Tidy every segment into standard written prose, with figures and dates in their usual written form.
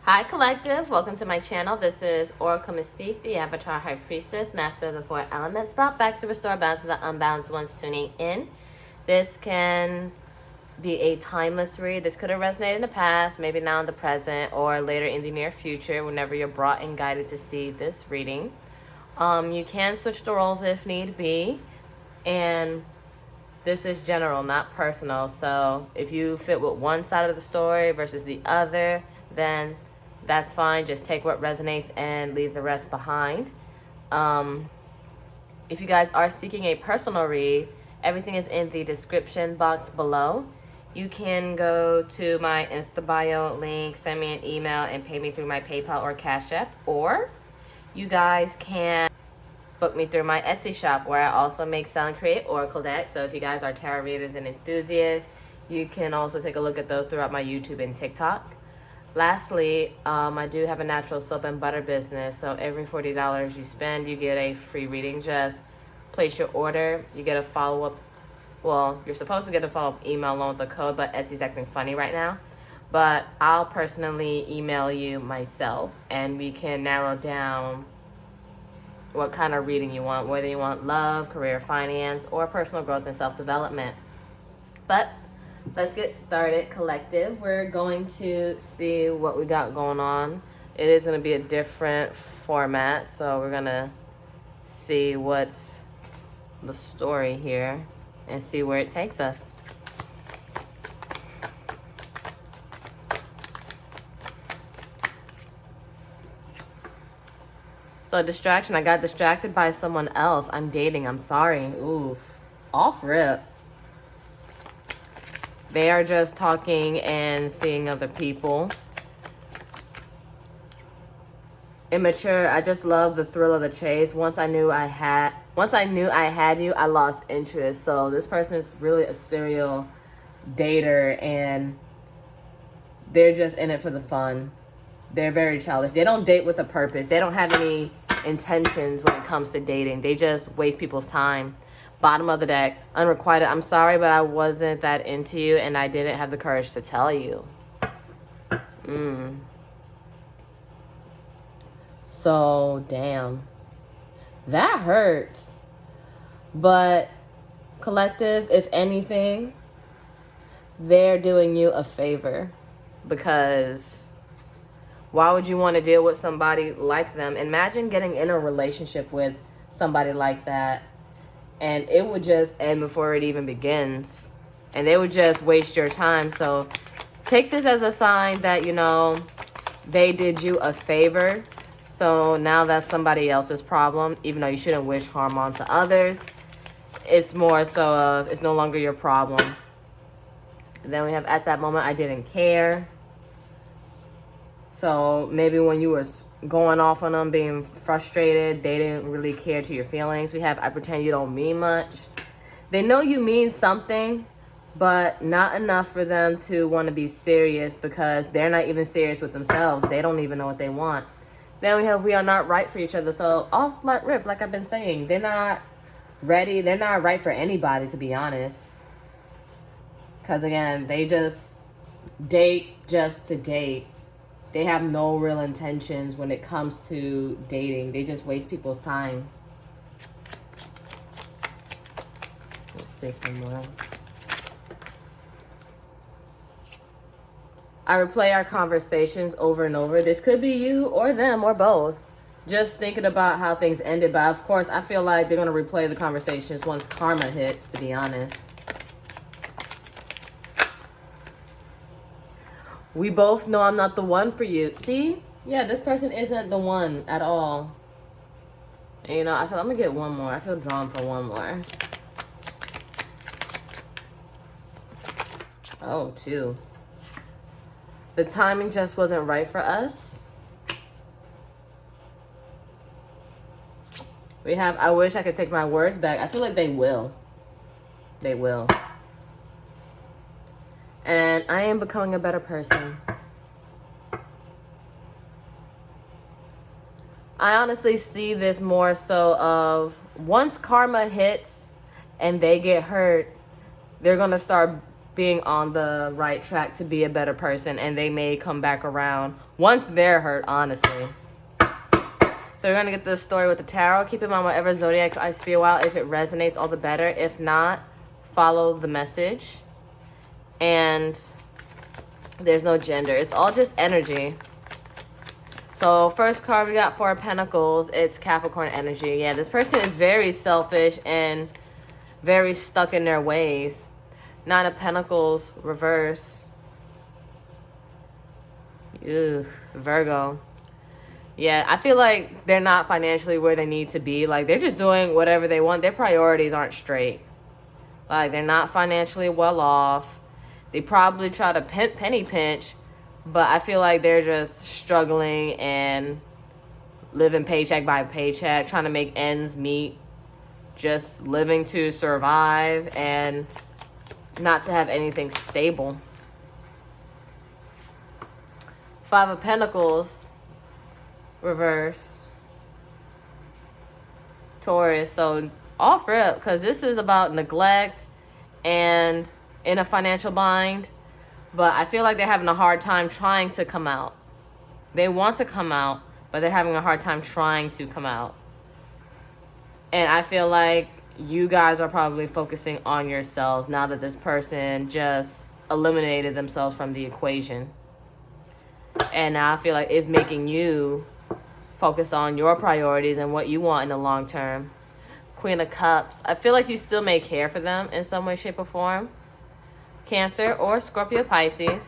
Hi Collective, welcome to my channel. This is Oracle Mystique, the Avatar High Priestess, Master of the Four Elements, brought back to restore balance to the unbalanced ones tuning in. This can be a timeless read. This could have resonated in the past, maybe now in the present, or later in the near future, whenever you're brought and guided to see this reading. You can switch the roles if need be, and this is general, not personal. So if you fit with one side of the story versus the other, then that's fine. Just take what resonates and leave the rest behind. If you guys are seeking a personal read, everything is in the description box below. You can go to my Insta bio link, send me an email, and pay me through my PayPal or Cash App. Or you guys can book me through my Etsy shop, where I also make, sell, and create oracle decks. So if you guys are tarot readers and enthusiasts, you can also take a look at those throughout my YouTube and TikTok. Lastly, I do have a natural soap and butter business. So every $40 you spend, you get a free reading. Just place your order. You get a follow-up. Well, you're supposed to get a follow-up email along with the code, but Etsy's acting funny right now. But I'll personally email you myself, and we can narrow down what kind of reading you want, whether you want love, career, finance, or personal growth and self-development. But let's get started, Collective. We're going to see what we got going on. It is going to be a different format, so we're going to see what's the story here and see where it takes us. So distraction, I got distracted by someone else. I'm dating, I'm sorry. Oof. Off rip. They are just talking and seeing other people. Immature, I just love the thrill of the chase. Once I knew I had you, I lost interest. So this person is really a serial dater, and they're just in it for the fun. They're very childish. They don't date with a purpose. They don't have any intentions when it comes to dating. They just waste people's time. Bottom of the deck, unrequited. I'm sorry, but I wasn't that into you, and I didn't have the courage to tell you. So, damn. That hurts. But, Collective, if anything, they're doing you a favor. Because why would you want to deal with somebody like them? Imagine getting in a relationship with somebody like that, and it would just end before it even begins. And they would just waste your time. So take this as a sign that, you know, they did you a favor. So now that's somebody else's problem, even though you shouldn't wish harm on to others. It's more so of, it's no longer your problem. And then we have, at that moment, I didn't care. So maybe when you were going off on them, being frustrated, they didn't really care to your feelings. We have, I pretend you don't mean much. They know you mean something, but not enough for them to want to be serious, because they're not even serious with themselves. They don't even know what they want. Then we have, we are not right for each other. So off like rip, like I've been saying, they're not ready. They're not right for anybody, to be honest. Because again, they just date just to date. They have no real intentions when it comes to dating. They just waste people's time. Let's see some more. I replay our conversations over and over. This could be you or them or both. Just thinking about how things ended. But of course, I feel like they're going to replay the conversations once karma hits, to be honest. We both know I'm not the one for you. See? Yeah, this person isn't the one at all. And, you know, I feel I'm going to get one more. I feel drawn for one more. Oh, two. The timing just wasn't right for us. We have, I wish I could take my words back. I feel like they will. They will. And I am becoming a better person. I honestly see this more so of, once karma hits and they get hurt, they're going to start being on the right track to be a better person, and they may come back around once they're hurt, honestly. So we're going to get the story with the tarot. Keep in mind whatever zodiacs I spew out, if it resonates, all the better. If not, follow the message. And there's no gender. It's all just energy. So first card we got, Four of Pentacles. It's Capricorn energy. Yeah, this person is very selfish and very stuck in their ways. Nine of Pentacles, reverse. Ew, Virgo. Yeah, I feel like they're not financially where they need to be. Like, they're just doing whatever they want. Their priorities aren't straight. Like, they're not financially well off. They probably try to penny pinch, but I feel like they're just struggling and living paycheck by paycheck, trying to make ends meet, just living to survive and not to have anything stable. Five of Pentacles, reverse. Taurus. So off rip, because this is about neglect and in a financial bind. But I feel like they're having a hard time trying to come out. They want to come out, but they're having a hard time trying to come out. And I feel like you guys are probably focusing on yourselves now that this person just eliminated themselves from the equation. And now I feel like it's making you focus on your priorities and what you want in the long term. Queen of Cups. I feel like you still may care for them in some way, shape, or form. Cancer or Scorpio, Pisces.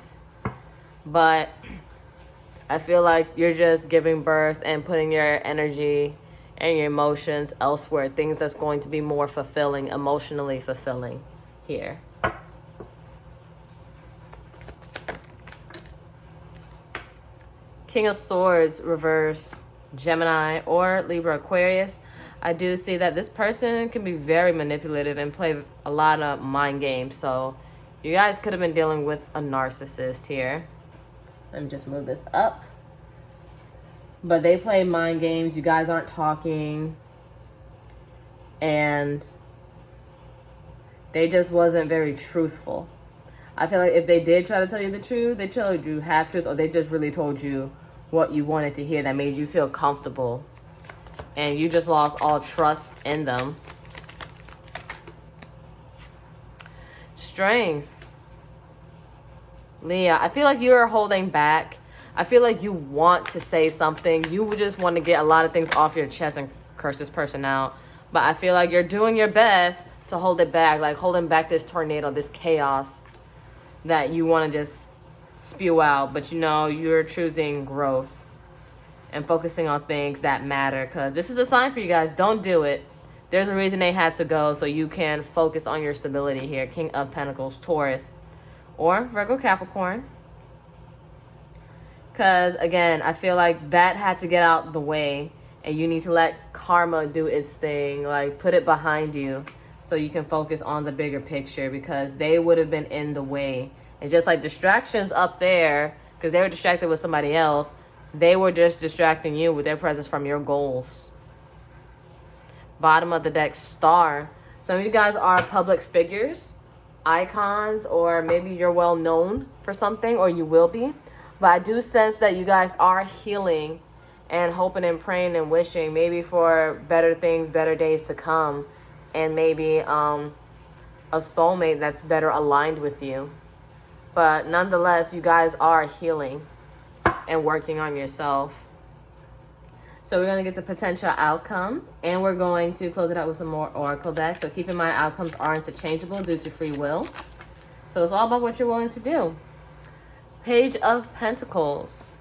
But I feel like you're just giving birth and putting your energy and your emotions elsewhere. Things that's going to be more fulfilling, emotionally fulfilling here. King of Swords, reverse. Gemini or Libra, Aquarius. I do see that this person can be very manipulative and play a lot of mind games. So you guys could have been dealing with a narcissist here. Let me just move this up. But they play mind games. You guys aren't talking. And they just wasn't very truthful. I feel like if they did try to tell you the truth, they told you half truth, or they just really told you what you wanted to hear that made you feel comfortable. And you just lost all trust in them. Strength. Leah, I feel like you're holding back. I feel like you want to say something. You would just want to get a lot of things off your chest and curse this person out. But I feel like you're doing your best to hold it back. Like holding back this tornado, this chaos that you want to just spew out. But you know, you're choosing growth and focusing on things that matter, because this is a sign for you guys. Don't do it. There's a reason they had to go, so you can focus on your stability here. King of Pentacles, Taurus or Virgo, Capricorn. Because again, I feel like that had to get out the way, and you need to let karma do its thing. Like, put it behind you so you can focus on the bigger picture, because they would have been in the way. And just like distractions up there, because they were distracted with somebody else, they were just distracting you with their presence from your goals. Bottom of the deck, Star. Some of you guys are public figures, icons, or maybe you're well known for something, or you will be. But I do sense that you guys are healing and hoping and praying and wishing maybe for better things, better days to come, and maybe a soulmate that's better aligned with you. But nonetheless, you guys are healing and working on yourself. So we're going to get the potential outcome, and we're going to close it out with some more oracle decks. So keep in mind, outcomes are interchangeable due to free will. So it's all about what you're willing to do. Page of Pentacles.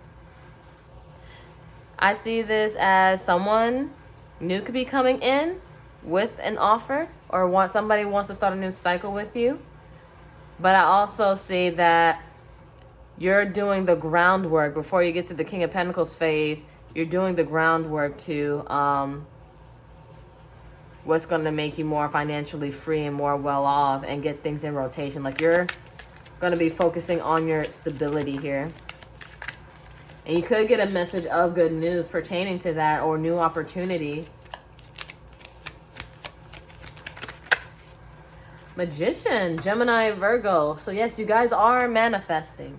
I see this as someone new could be coming in with an offer, or somebody wants to start a new cycle with you. But I also see that you're doing the groundwork before you get to the King of Pentacles phase. You're doing the groundwork to what's going to make you more financially free and more well off and get things in rotation. Like, you're going to be focusing on your stability here. And you could get a message of good news pertaining to that, or new opportunities. Magician, Gemini, Virgo. So yes, you guys are manifesting.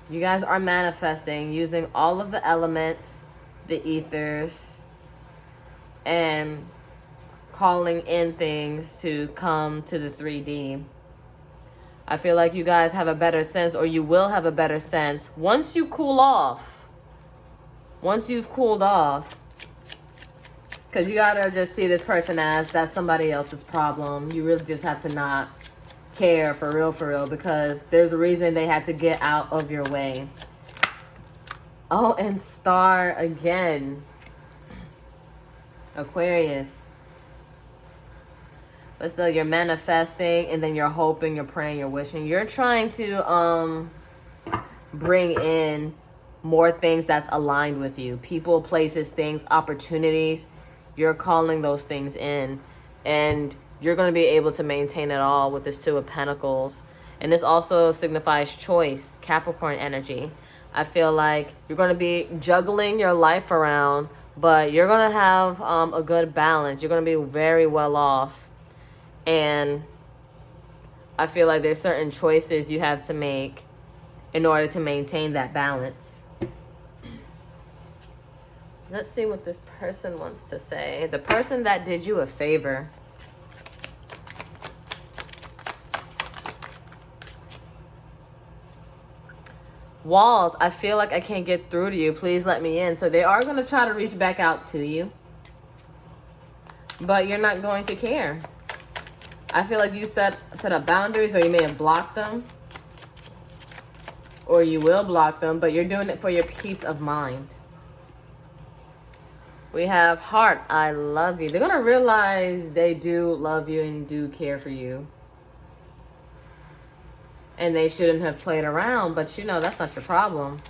You guys are manifesting using all of the elements, the ethers, and calling in things to come to the 3D. I feel like you guys have a better sense, or you will have a better sense once you cool off. Once you've cooled off. Because you gotta just see this person as that's somebody else's problem. You really just have to not care for real, because there's a reason they had to get out of your way. Oh, and star again. Aquarius. But still, you're manifesting, and then you're hoping, you're praying, you're wishing. You're trying to bring in more things that's aligned with you. People, places, things, opportunities. You're calling those things in. And you're going to be able to maintain it all with this Two of Pentacles. And this also signifies choice, Capricorn energy. I feel like you're going to be juggling your life around, but you're going to have a good balance. You're going to be very well off. And I feel like there's certain choices you have to make in order to maintain that balance. Let's see what this person wants to say. The person that did you a favor. Walls, I feel like I can't get through to you. Please let me in. So they are going to try to reach back out to you. But you're not going to care. I feel like you set up boundaries, or you may have blocked them. Or you will block them, but you're doing it for your peace of mind. We have heart, I love you. They're going to realize they do love you and do care for you. And they shouldn't have played around, but you know, that's not your problem.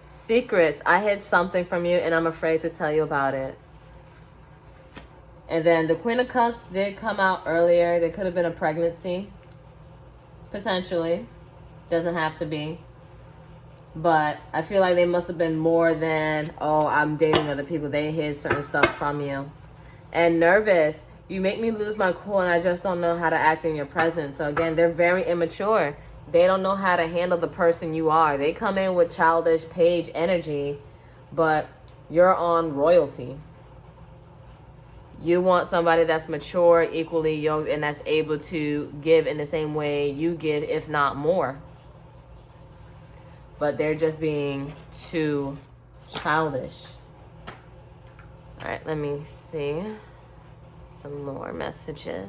Secrets, I hid something from you and I'm afraid to tell you about it. And then the Queen of Cups did come out earlier. There could have been a pregnancy. Potentially. Doesn't have to be. But I feel like they must have been more than, oh, I'm dating other people. They hid certain stuff from you. And nervous. You make me lose my cool and I just don't know how to act in your presence. So again, they're very immature. They don't know how to handle the person you are. They come in with childish page energy, but you're on royalty. You want somebody that's mature, equally yoked, and that's able to give in the same way you give, if not more. But they're just being too childish. All right, let me see some more messages.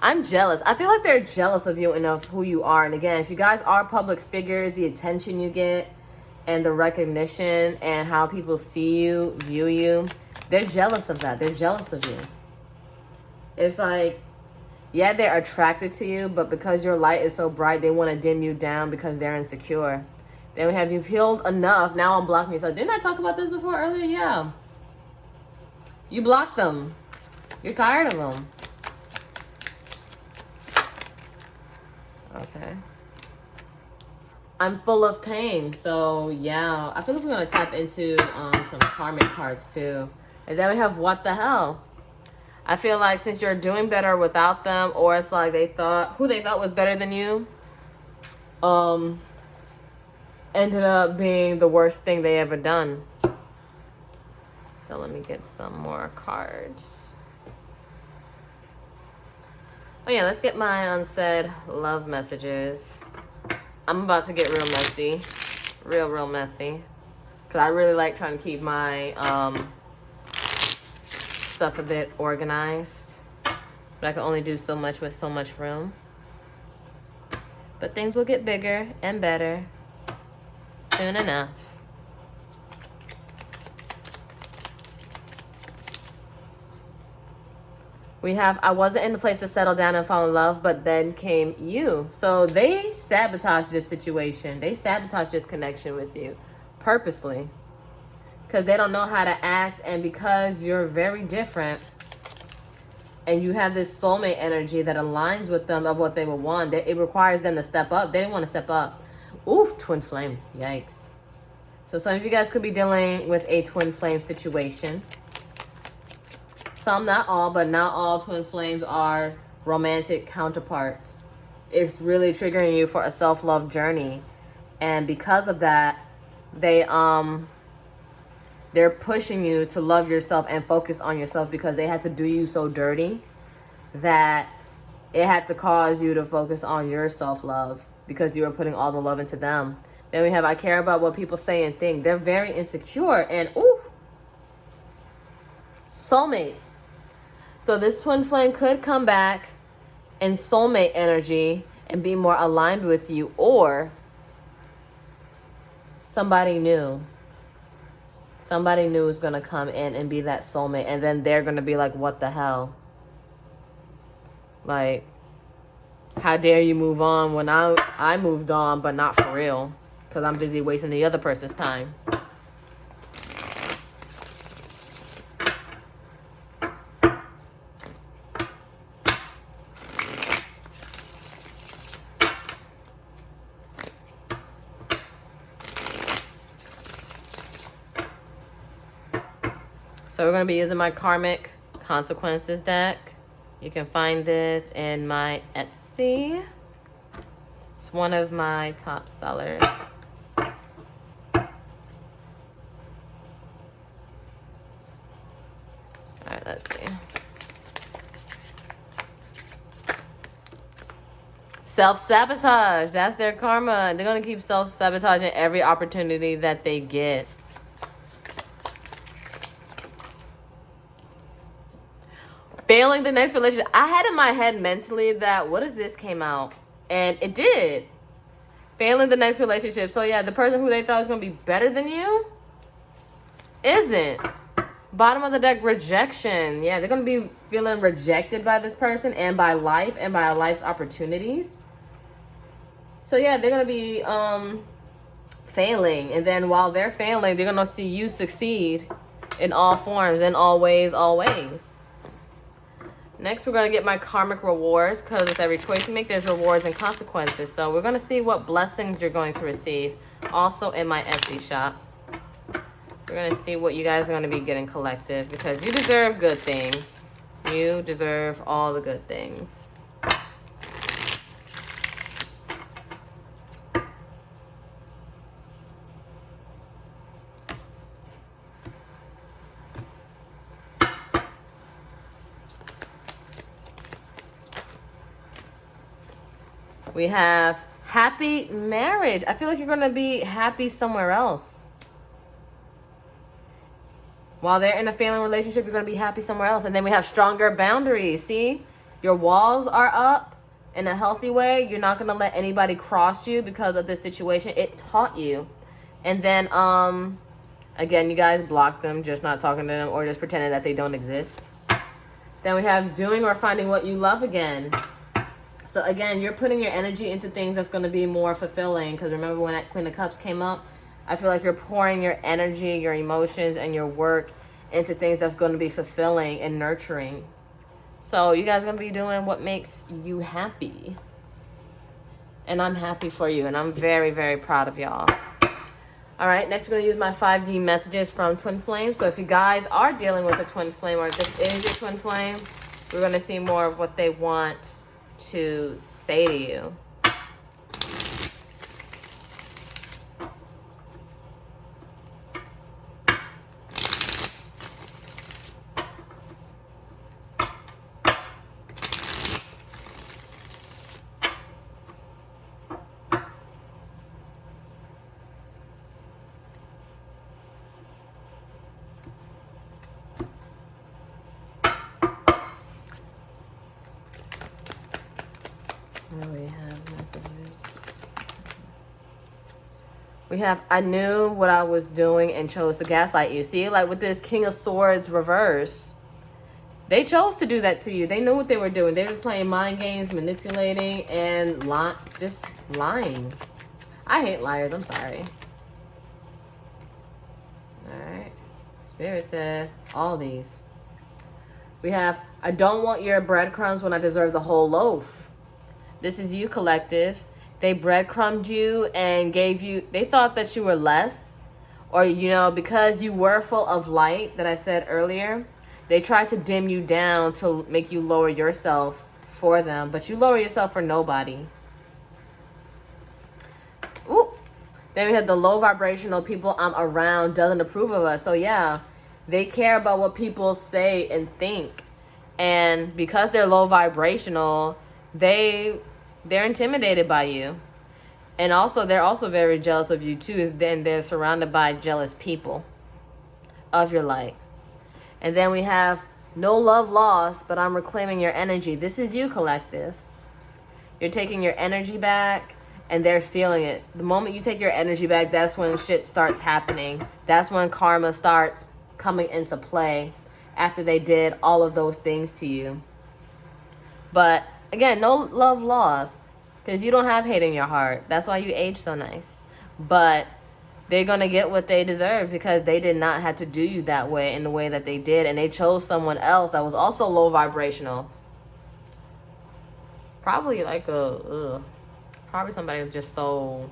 I'm jealous. I feel like they're jealous of you and of who you are. And again, if you guys are public figures, the attention you get and the recognition and how people see you, view you, they're jealous of that. They're jealous of you. It's like, yeah, they're attracted to you, but because your light is so bright, they want to dim you down because they're insecure. They don't have you healed enough. Now I'm blocking yourself. Didn't I talk about this before earlier? Yeah. You blocked them. You're tired of them. Okay. I'm full of pain. So, yeah. I feel like we're going to tap into some karmic cards, too. And then we have what the hell? I feel like since you're doing better without them, or it's like they thought, who they thought was better than you, ended up being the worst thing they ever done. So let me get some more cards. Oh yeah, let's get my unsaid love messages. I'm about to get real messy. Real messy. Because I really like trying to keep my stuff a bit organized. But I can only do so much with so much room. But things will get bigger and better soon enough. We have, I wasn't in the place to settle down and fall in love, but then came you. So they sabotaged this situation. They sabotaged this connection with you purposely. Because they don't know how to act, and because you're very different and you have this soulmate energy that aligns with them of what they would want, it requires them to step up. They didn't want to step up. Ooh, twin flame. Yikes. So some of you guys could be dealing with a twin flame situation. Some, not all, but not all twin flames are romantic counterparts. It's really triggering you for a self-love journey. And because of that, they're pushing you to love yourself and focus on yourself, because they had to do you so dirty that it had to cause you to focus on your self-love, because you were putting all the love into them. Then we have, I care about what people say and think. They're very insecure. And soulmate. So this twin flame could come back in soulmate energy and be more aligned with you, or somebody new. Somebody new is going to come in and be that soulmate, and then they're going to be like, what the hell? Like, how dare you move on when I moved on, but not for real, because I'm busy wasting the other person's time. So we're going to be using my Karmic Consequences deck. You can find this in my Etsy. It's one of my top sellers. All right, let's see. Self-sabotage. That's their karma. They're going to keep self-sabotaging every opportunity that they get. Failing the next relationship. I had in my head mentally that, what if this came out? And it did. Failing the next relationship. So yeah, the person who they thought was going to be better than you isn't. Bottom of the deck, rejection. Yeah, they're going to be feeling rejected by this person and by life and by life's opportunities. So yeah, they're going to be failing. And then while they're failing, they're going to see you succeed in all forms, in all ways, always. Next, we're going to get my karmic rewards, because with every choice you make, there's rewards and consequences. So we're going to see what blessings you're going to receive, also in my Etsy shop. We're going to see what you guys are going to be getting collective, because you deserve good things. You deserve all the good things. We have happy marriage. I feel like you're going to be happy somewhere else. While they're in a failing relationship, you're going to be happy somewhere else. And then we have stronger boundaries. See? Your walls are up in a healthy way. You're not going to let anybody cross you because of this situation. It taught you. And then, again, you guys block them, just not talking to them, or just pretending that they don't exist. Then we have doing or finding what you love again. So again, you're putting your energy into things that's going to be more fulfilling. Because remember when that Queen of Cups came up? I feel like you're pouring your energy, your emotions, and your work into things that's going to be fulfilling and nurturing. So you guys are going to be doing what makes you happy. And I'm happy for you. And I'm very, very proud of y'all. All right, next we're going to use my 5D messages from Twin Flame. So if you guys are dealing with a Twin Flame, or if this is your Twin Flame, we're going to see more of what they want to say to you. We have, I knew what I was doing and chose to gaslight you. See, like with this King of Swords reverse, they chose to do that to you. They knew what they were doing. They were just playing mind games, manipulating, and just lying. I hate liars. I'm sorry. All right. Spirit said all these. We have, I don't want your breadcrumbs when I deserve the whole loaf. This is you, collective. They breadcrumbed you and gave you, they thought that you were less, or, you know, because you were full of light that I said earlier, They try to dim you down to make you lower yourself for them, but you lower yourself for nobody. Ooh. Then we have the low vibrational people I'm around doesn't approve of us. So yeah, they care about what people say and think. And because they're low vibrational, they're intimidated by you. And also, they're also very jealous of you too. Then they're surrounded by jealous people of your light. And then we have no love lost, but I'm reclaiming your energy. This is you, collective. You're taking your energy back, and they're feeling it. The moment you take your energy back, that's when shit starts happening. That's when karma starts coming into play after they did all of those things to you. But again, no love lost, because you don't have hate in your heart. That's why you age so nice. But they're going to get what they deserve, because they did not have to do you that way in the way that they did. And they chose someone else that was also low vibrational. Probably like probably somebody who's just so...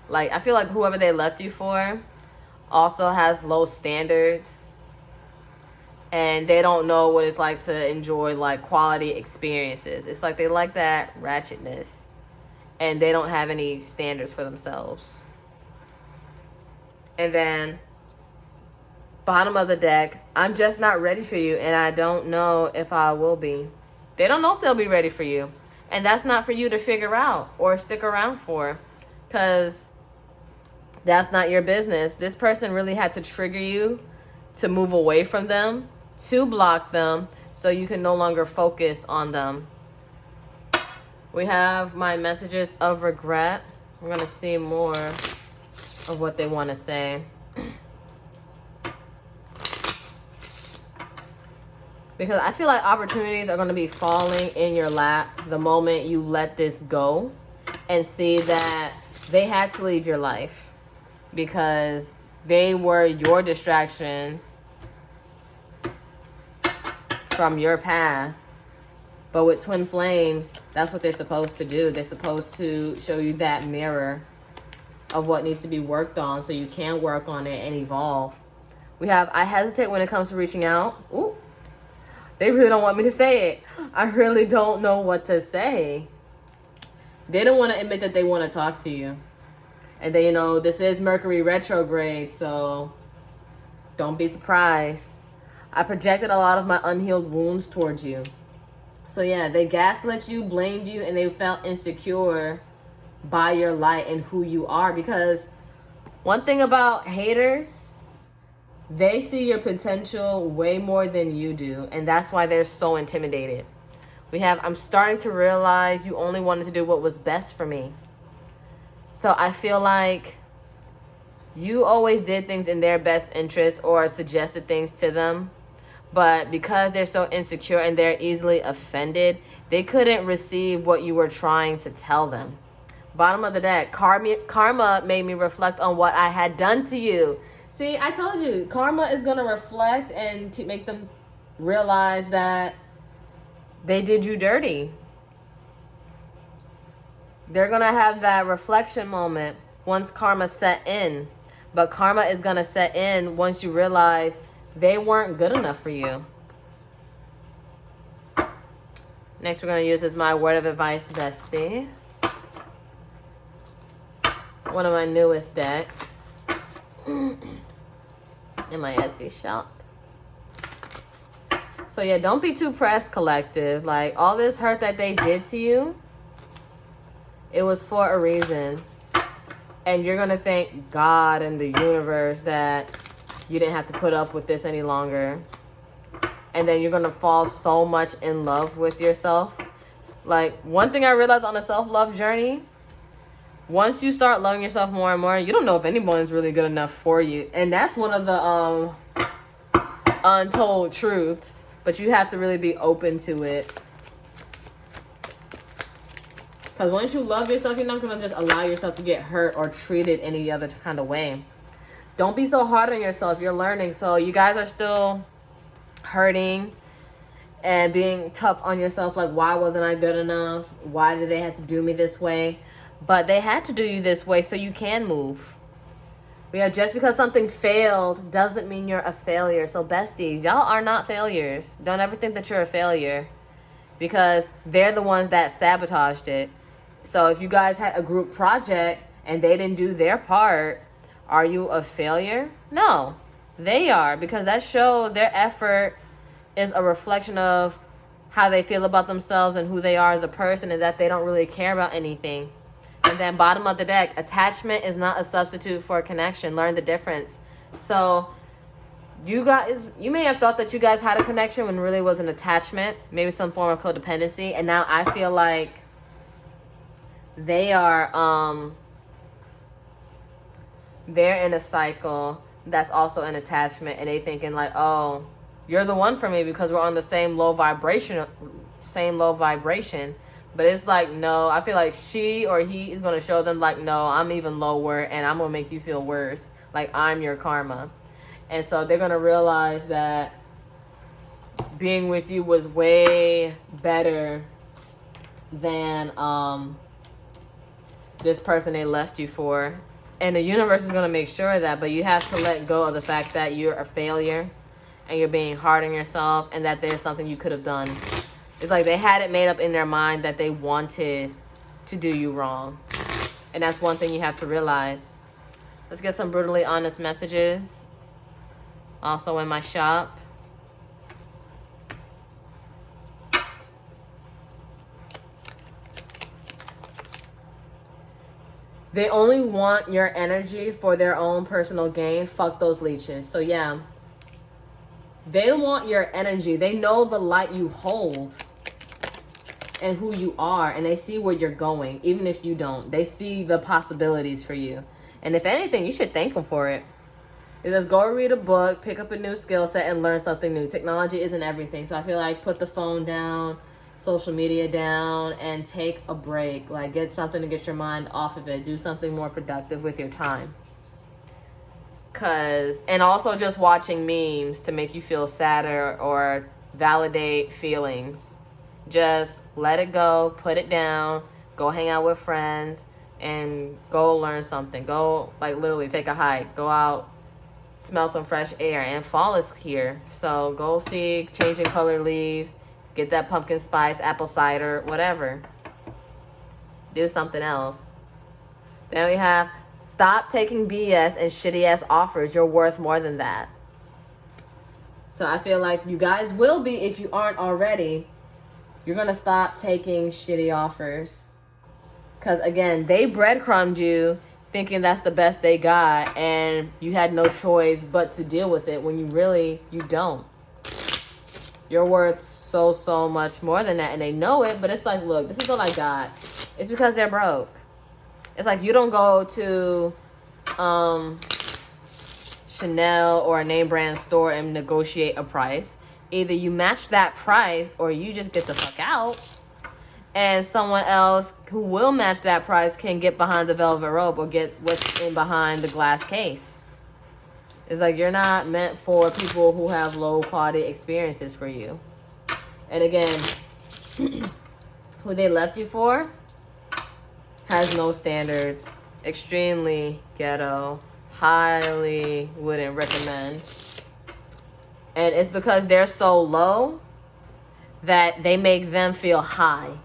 Like, I feel like whoever they left you for also has low standards. And they don't know what it's like to enjoy, like, quality experiences. It's like they like that ratchetness. And they don't have any standards for themselves. And then, bottom of the deck, I'm just not ready for you, and I don't know if I will be. They don't know if they'll be ready for you. And that's not for you to figure out or stick around for, because that's not your business. This person really had to trigger you to move away from them, to block them, so you can no longer focus on them. We have my messages of regret. We're going to see more of what they want to say. Because I feel like opportunities are going to be falling in your lap the moment you let this go and see that they had to leave your life because they were your distraction from your path. But with twin flames, that's what they're supposed to do. They're supposed to show you that mirror of what needs to be worked on so you can work on it and evolve. We have, I hesitate when it comes to reaching out. Ooh, they really don't want me to say it. I really don't know what to say. They don't want to admit that they want to talk to you. And then, you know, this is Mercury retrograde, so don't be surprised. I projected a lot of my unhealed wounds towards you. So yeah, they gaslit you, blamed you, and they felt insecure by your light and who you are. Because one thing about haters, they see your potential way more than you do. And that's why they're so intimidated. We have, I'm starting to realize you only wanted to do what was best for me. So I feel like you always did things in their best interest or suggested things to them. But because they're so insecure and they're easily offended, they couldn't receive what you were trying to tell them. Bottom of the deck, karma made me reflect on what I had done to you. See, I told you, karma is going to reflect and to make them realize that they did you dirty. They're going to have that reflection moment once karma set in. But karma is going to set in once you realize they weren't good enough for you. Next, we're going to use as my word of advice, bestie. One of my newest decks in my Etsy shop. So yeah, don't be too pressed, collective. Like, all this hurt that they did to you, it was for a reason. And you're going to thank God and the universe that you didn't have to put up with this any longer. And then you're going to fall so much in love with yourself. Like, one thing I realized on a self-love journey, once you start loving yourself more and more, you don't know if anyone's really good enough for you. And that's one of the untold truths. But you have to really be open to it. Because once you love yourself, you're not going to just allow yourself to get hurt or treated any other kind of way. Don't be so hard on yourself. You're learning. So you guys are still hurting and being tough on yourself. Like, why wasn't I good enough? Why did they have to do me this way? But they had to do you this way so you can move. We have just because something failed doesn't mean you're a failure. So besties, y'all are not failures. Don't ever think that you're a failure, because they're the ones that sabotaged it. So if you guys had a group project and they didn't do their part, are you a failure? No, they are, because that shows their effort is a reflection of how they feel about themselves and who they are as a person, and that they don't really care about anything. And then bottom of the deck, attachment is not a substitute for connection. Learn the difference. So you guys, you may have thought that you guys had a connection when really was an attachment, maybe some form of codependency. And now I feel like they are, they're in a cycle that's also an attachment, and they thinking like, oh, you're the one for me because we're on the same low vibration. But it's like, no, I feel like she or he is going to show them like, no, I'm even lower and I'm going to make you feel worse. Like, I'm your karma. And so they're going to realize that being with you was way better than this person they left you for. And the universe is going to make sure of that, but you have to let go of the fact that you're a failure and you're being hard on yourself, and that there's something you could have done. It's like they had it made up in their mind that they wanted to do you wrong. And that's one thing you have to realize. Let's get some brutally honest messages. Also in my shop. They only want your energy for their own personal gain. Fuck those leeches. So yeah. They want your energy. They know the light you hold and who you are, and they see where you're going, even if you don't. They see the possibilities for you. And if anything, you should thank them for it. It says, go read a book, pick up a new skill set, and learn something new. Technology isn't everything. So I feel like put the phone down, social media down, and take a break. Like, get something to get your mind off of it. Do something more productive with your time. And also just watching memes to make you feel sadder or validate feelings. Just let it go, put it down, go hang out with friends, and go learn something. Go, like, literally take a hike. Go out, smell some fresh air. And fall is here. So go see changing color leaves, get that pumpkin spice, apple cider, whatever. Do something else. Then we have, stop taking BS and shitty ass offers. You're worth more than that. So I feel like you guys will be, if you aren't already. You're going to stop taking shitty offers. Because, again, they breadcrumbed you thinking that's the best they got. And you had no choice but to deal with it when you don't. You're worth so much more than that. And they know it. But it's like, look, this is all I got. It's because they're broke. It's like you don't go to Chanel or a name brand store and negotiate a price. Either you match that price or you just get the fuck out, and someone else who will match that price can get behind the velvet rope or get what's in behind the glass case. It's like you're not meant for people who have low quality experiences for you. And again, who they left you for has no standards, extremely ghetto, highly wouldn't recommend. And it's because they're so low that they make them feel high.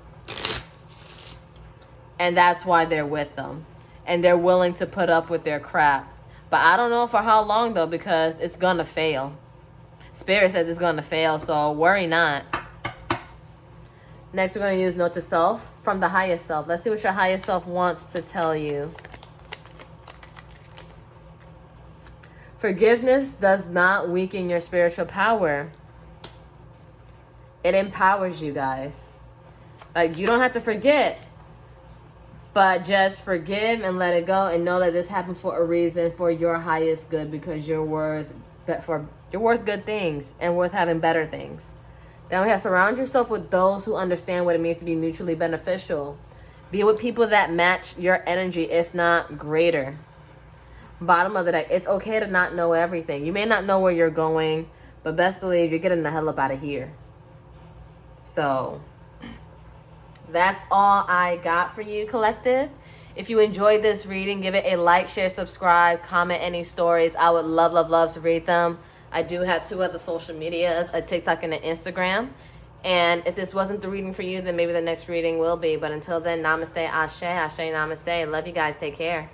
And that's why they're with them. And they're willing to put up with their crap. But I don't know for how long, though, because it's going to fail. Spirit says it's going to fail, so worry not. Next, we're going to use Note to Self from the highest self. Let's see what your highest self wants to tell you. Forgiveness does not weaken your spiritual power. It empowers you guys. Like, you don't have to forget. But just forgive and let it go, and know that this happened for a reason, for your highest good, because you're worth good things and worth having better things. Then we have, surround yourself with those who understand what it means to be mutually beneficial. Be with people that match your energy, if not greater. Bottom of the deck, it's okay to not know everything. You may not know where you're going, but best believe you're getting the hell up out of here. So that's all I got for you, collective. If you enjoyed this reading, give it a like, share, subscribe, comment any stories. I would love, love, love to read them. I do have 2 other social medias, a TikTok and an Instagram. And if this wasn't the reading for you, then maybe the next reading will be. But until then, namaste, ashe, ashe, namaste. Love you guys. Take care.